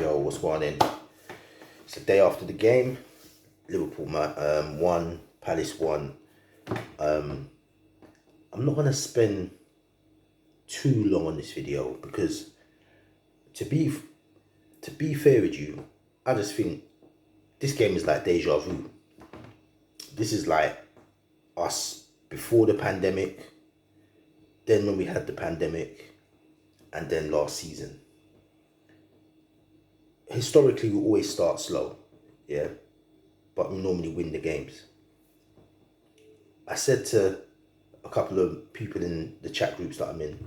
Yo, what's going on? It's the day after the game. Liverpool won, Palace won. I'm not gonna spend too long on this video because to be fair with you, I just think this game is like deja vu. This is like us before the pandemic, then when we had the pandemic, and then last season. Historically, we always start slow, yeah, but we normally win the games. I said to a couple of people in the chat groups that I'm in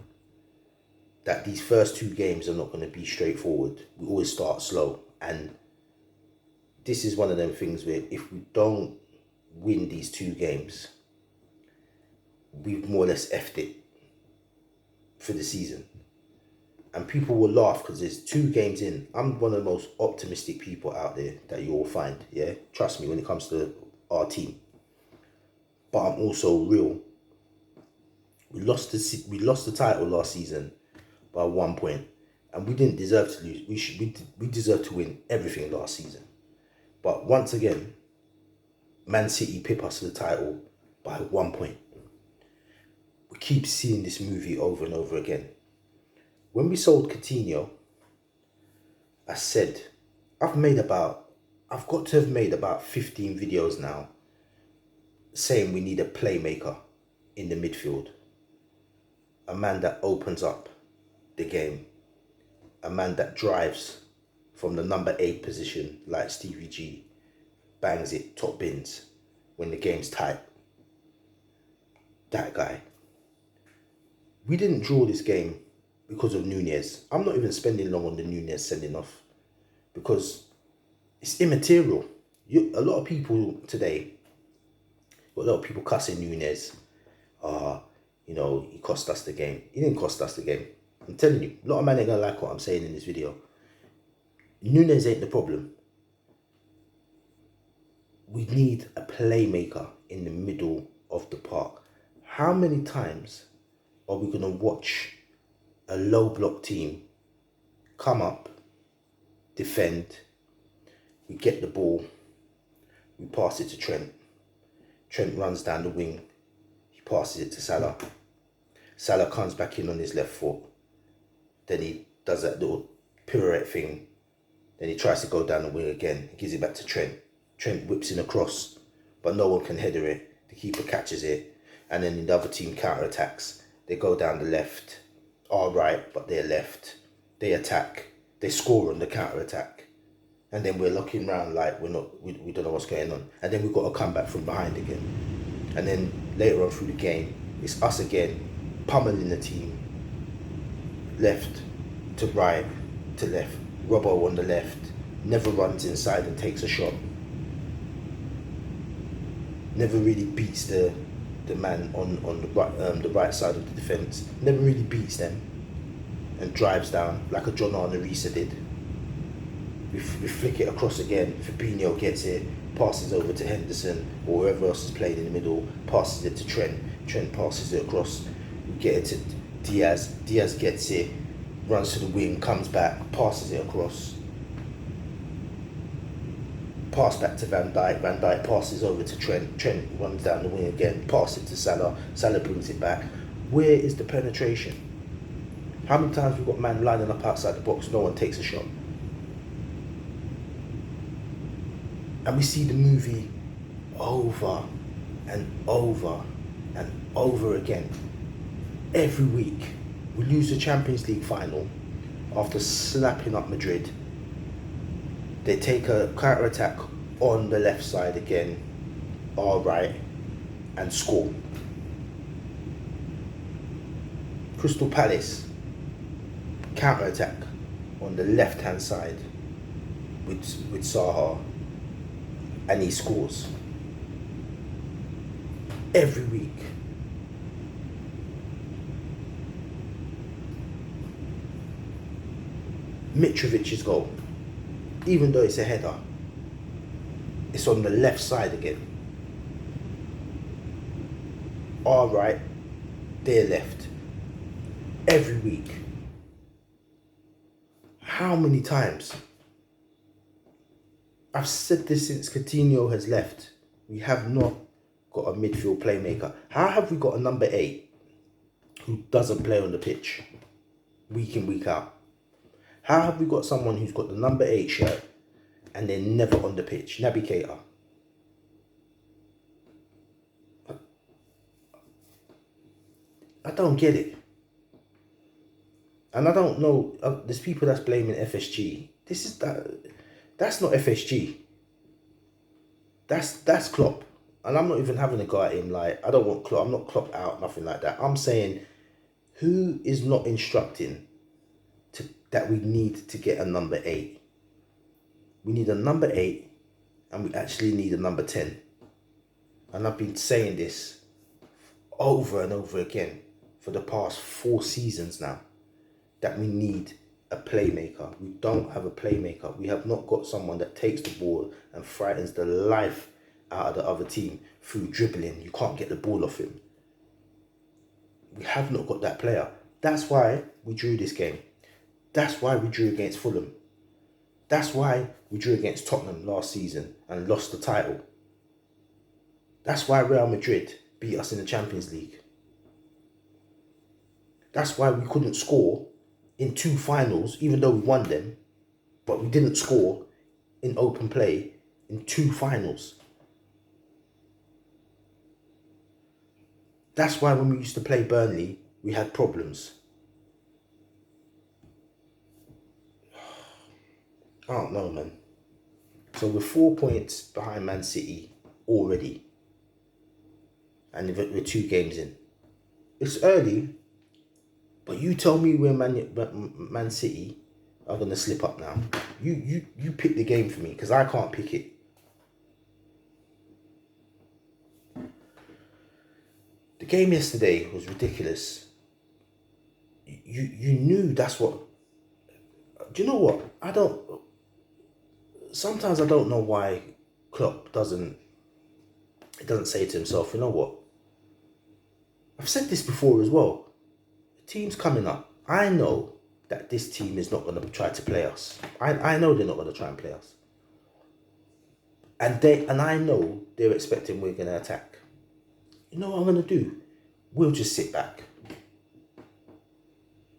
that these first two games are not going to be straightforward. We always start slow, and this is one of them things where if we don't win these two games, we've more or less effed it for the season. And people will laugh because there's two games in. I'm one of the most optimistic people out there that you all find, yeah? Trust me when it comes to our team. But I'm also real. We lost the title last season by 1 point, and we didn't deserve to lose. We deserved to win everything last season. But once again, Man City pip us to the title by 1 point. We keep seeing this movie over and over again. When we sold Coutinho, I said, I've got to have made about 15 videos now saying we need a playmaker in the midfield. A man that opens up the game. A man that drives from the number 8 position like Stevie G, bangs it, top bins when the game's tight. That guy. We didn't draw this game because of Nunez. I'm not even spending long on the Nunez sending off because it's immaterial. A lot of people today, a lot of people cussing Nunez. He cost us the game. He didn't cost us the game. I'm telling you, a lot of men ain't gonna like what I'm saying in this video. Nunez ain't the problem. We need a playmaker in the middle of the park. How many times are we gonna watch a low block team come up, defend, we get the ball, we pass it to Trent. Trent runs down the wing, he passes it to Salah. Salah comes back in on his left foot. Then he does that little pirouette thing. Then he tries to go down the wing again. He gives it back to Trent. Trent whips in a cross, but no one can header it. The keeper catches it. And then the other team counter-attacks. They go down the left. Our right, but they're left. They attack. They score on the counter-attack. And then we're looking around like we don't know what's going on. And then we've got to come back from behind again. And then later on through the game, it's us again, pummeling the team. Left to right to left. Robbo on the left. Never runs inside and takes a shot. Never really beats the man on the right side of the defence. Never really beats them. And drives down like a John Arnorisa did. We flick it across again. Fabinho gets it, passes over to Henderson or whoever else is playing in the middle, passes it to Trent. Trent passes it across. We get it to Diaz. Diaz gets it, runs to the wing, comes back, passes it across. Pass back to Van Dijk. Van Dijk passes over to Trent. Trent runs down the wing again, passes it to Salah. Salah brings it back. Where is the penetration? How many times we've got man lining up outside the box, no one takes a shot? And we see the movie over and over and over again. Every week, we lose the Champions League final after slapping up Madrid. They take a counter-attack on the left side again, our right, and score. Crystal Palace, counter-attack on the left-hand side with Zaha, and he scores. Every week. Mitrovic's goal, even though it's a header, it's on the left side again. Our right, their left. Every week. How many times I've said this since Coutinho has left. We have not got a midfield playmaker. How have we got a number 8 who doesn't play on the pitch week in, week out? How have we got someone who's got the number 8 shirt and they're never on the pitch? Naby Keita. I don't get it. And I don't know, there's people that's blaming FSG. That's not FSG. That's Klopp. And I'm not even having a go at him. Like, I don't want Klopp. I'm not Klopp out, nothing like that. I'm saying, who is not instructing that we need to get a number 8? We need a number 8, and we actually need a number 10. And I've been saying this over and over again for the past 4 seasons now, that we need a playmaker. We don't have a playmaker. We have not got someone that takes the ball and frightens the life out of the other team through dribbling. You can't get the ball off him. We have not got that player. That's why we drew this game. That's why we drew against Fulham. That's why we drew against Tottenham last season and lost the title. That's why Real Madrid beat us in the Champions League. That's why we couldn't score in 2 finals, even though we won them, but we didn't score in open play in 2 finals. That's why when we used to play Burnley, we had problems. I don't know, man. So we're 4 points behind Man City already. And we're 2 games in. It's early, but you tell me where Man City are going to slip up now. You pick the game for me, because I can't pick it. The game yesterday was ridiculous. You knew that's what... Do you know what? Sometimes I don't know why Klopp doesn't say to himself, you know what? I've said this before as well. The team's coming up. I know that this team is not going to try to play us. I know they're not going to try and play us. And I know they're expecting we're going to attack. You know what I'm going to do? We'll just sit back.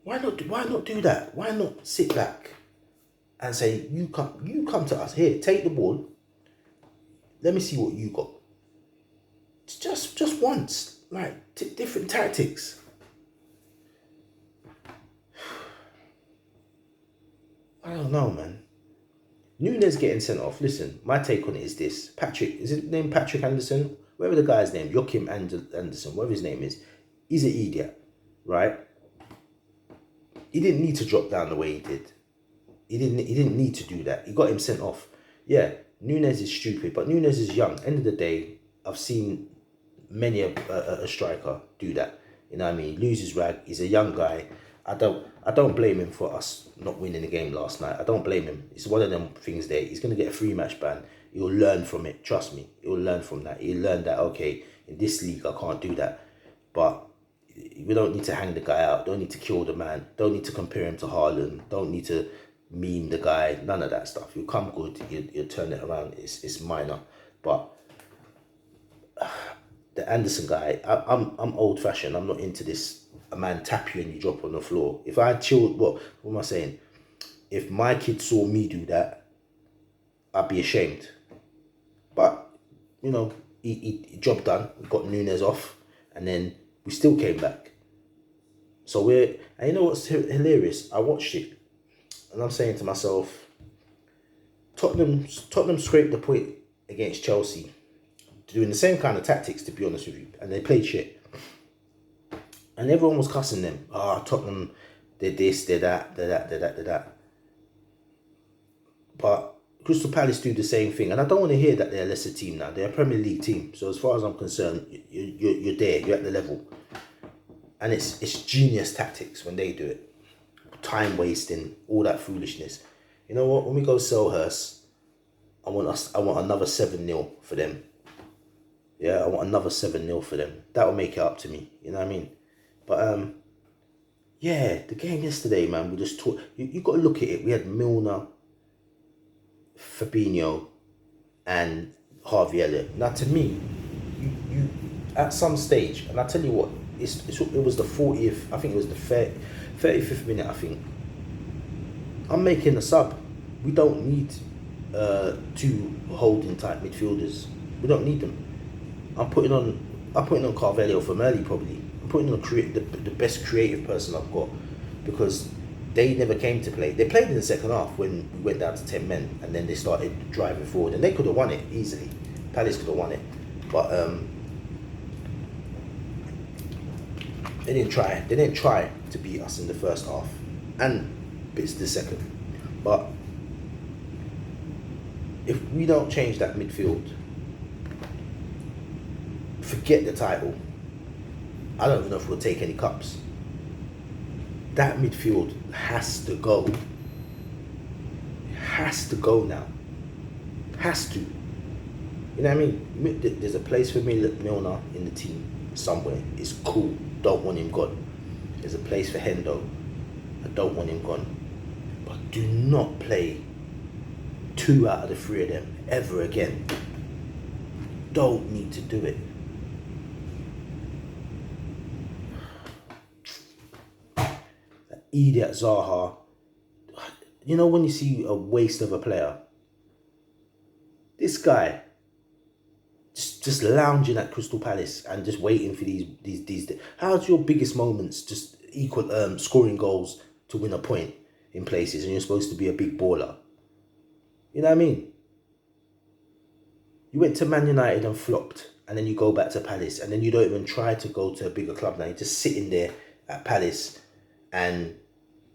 Why not do that? Why not sit back and say, you come to us. Here, take the ball. Let me see what you got. Just once. Like, different tactics. I don't know, man. Nunez getting sent off. Listen, my take on it is this. Is it named Patrick Anderson? Whatever the guy's name, Joachim Anderson, whatever his name is, he's an idiot, right? He didn't need to drop down the way he did. He didn't need to do that. He got him sent off. Yeah, Nunez is stupid, but Nunez is young. End of the day, I've seen many a striker do that. You know what I mean? Lose his rag. He's a young guy. I don't blame him for us not winning the game last night. I don't blame him. It's one of them things there. He's going to get a 3-match ban. He'll learn from it. Trust me. He'll learn from that. He'll learn that, okay, in this league, I can't do that. But we don't need to hang the guy out. Don't need to kill the man. Don't need to compare him to Haaland. Don't need to meme the guy. None of that stuff. He'll come good. He'll turn it around. It's minor. But the Anderson guy, I'm old fashioned. I'm not into this. A man tap you and you drop on the floor. If I chilled, what am I saying? If my kid saw me do that, I'd be ashamed. But, you know, he job done. We got Nunez off, and then we still came back. So and you know what's hilarious? I watched it, and I'm saying to myself, Tottenham scraped the point against Chelsea, doing the same kind of tactics, to be honest with you, and they played shit. And everyone was cussing them. Tottenham did this, did that, did that. But Crystal Palace do the same thing. And I don't want to hear that they're a lesser team now. They're a Premier League team. So as far as I'm concerned, you're there. You're at the level. And it's genius tactics when they do it. Time wasting, all that foolishness. You know what? When we go Selhurst, I want another 7-0 for them. Yeah, I want another 7-0 for them. That will make it up to me. You know what I mean? But, yeah, the game yesterday, man, we just talked. You got to look at it. We had Milner, Fabinho, and Harvey Elliott. Now, to me, you at some stage, and I tell you what, it was the 40th. I think it was the 35th minute. I think I'm making a sub. We don't need two holding type midfielders. We don't need them. I'm putting on Carvalho from early probably. I'm putting on the best creative person I've got, because they never came to play. They played in the second half when we went down to 10 men, and then they started driving forward, and they could have won it easily. Palace could have won it, but they didn't try. They didn't try to beat us in the first half, and bits the second. But if we don't change that midfield, forget the title. I don't even know if we'll take any cups. That midfield has to go. It has to go now. Has to. You know what I mean? There's a place for Milner in the team somewhere. It's cool. Don't want him gone. There's a place for Hendo. I don't want him gone. But do not play 2 out of the 3 of them ever again. Don't need to do it. That idiot Zaha. You know when you see a waste of a player? This guy just lounging at Crystal Palace and just waiting for these. How's your biggest moments just equal scoring goals to win a point in places, and you're supposed to be a big baller? You know what I mean? You went to Man United and flopped, and then you go back to Palace, and then you don't even try to go to a bigger club now. You're just sitting there at Palace and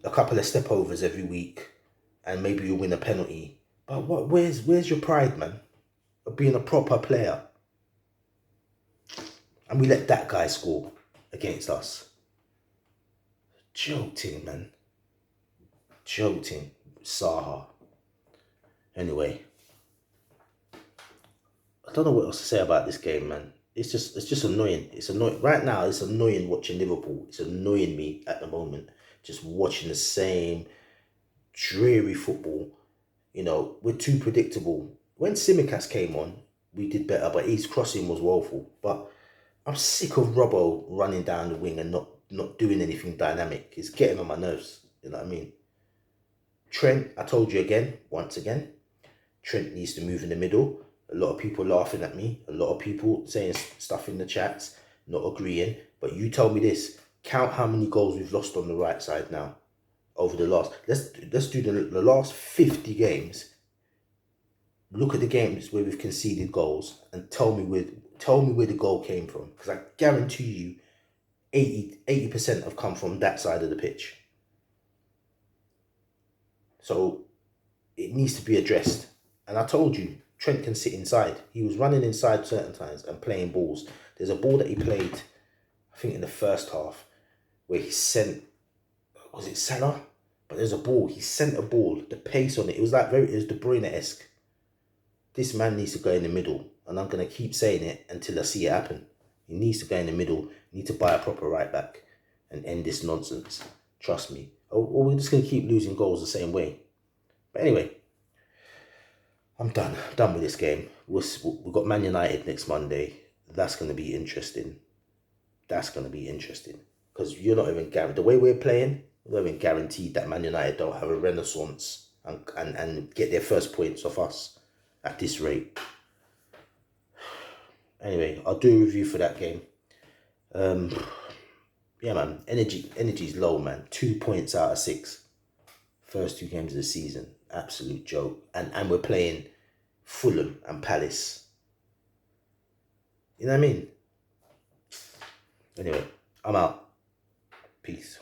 a couple of step overs every week, and maybe you win a penalty. But where's your pride, man, of being a proper player? And we let that guy score against us. Joking, man. Joking. Zaha. Anyway, I don't know what else to say about this game, man. It's just annoying. It's annoying. Right now, it's annoying watching Liverpool. It's annoying me at the moment. Just watching the same dreary football. You know, we're too predictable. When Tsimikas came on, we did better, but his crossing was woeful. But I'm sick of Robbo running down the wing and not doing anything dynamic. It's getting on my nerves. You know what I mean? Trent, I told you once again, Trent needs to move in the middle. A lot of people laughing at me. A lot of people saying stuff in the chats, not agreeing. But you tell me this. Count how many goals we've lost on the right side now over the last... Let's do the last 50 games. Look at the games where we've conceded goals and tell me where the goal came from. Because I guarantee you 80% have come from that side of the pitch. So it needs to be addressed. And I told you, Trent can sit inside. He was running inside certain times and playing balls. There's a ball that he played, I think in the first half, where he sent, was it Salah? But there's a ball, he sent a ball, the pace on it, it was De Bruyne-esque. This man needs to go in the middle, and I'm going to keep saying it until I see it happen. He needs to go in the middle, you need to buy a proper right back and end this nonsense. Trust me. Or we're just going to keep losing goals the same way. But anyway, I'm done with this game. We've got Man United next Monday. That's going to be interesting. Because you're not even guaranteed. The way we're playing, we're not even guaranteed that Man United don't have a renaissance and get their first points off us at this rate. Anyway, I'll do a review for that game. Yeah, man. Energy's low, man. 2 points out of 6. First 2 games of the season. Absolute joke. And we're playing Fulham and Palace. You know what I mean? Anyway, I'm out. Peace.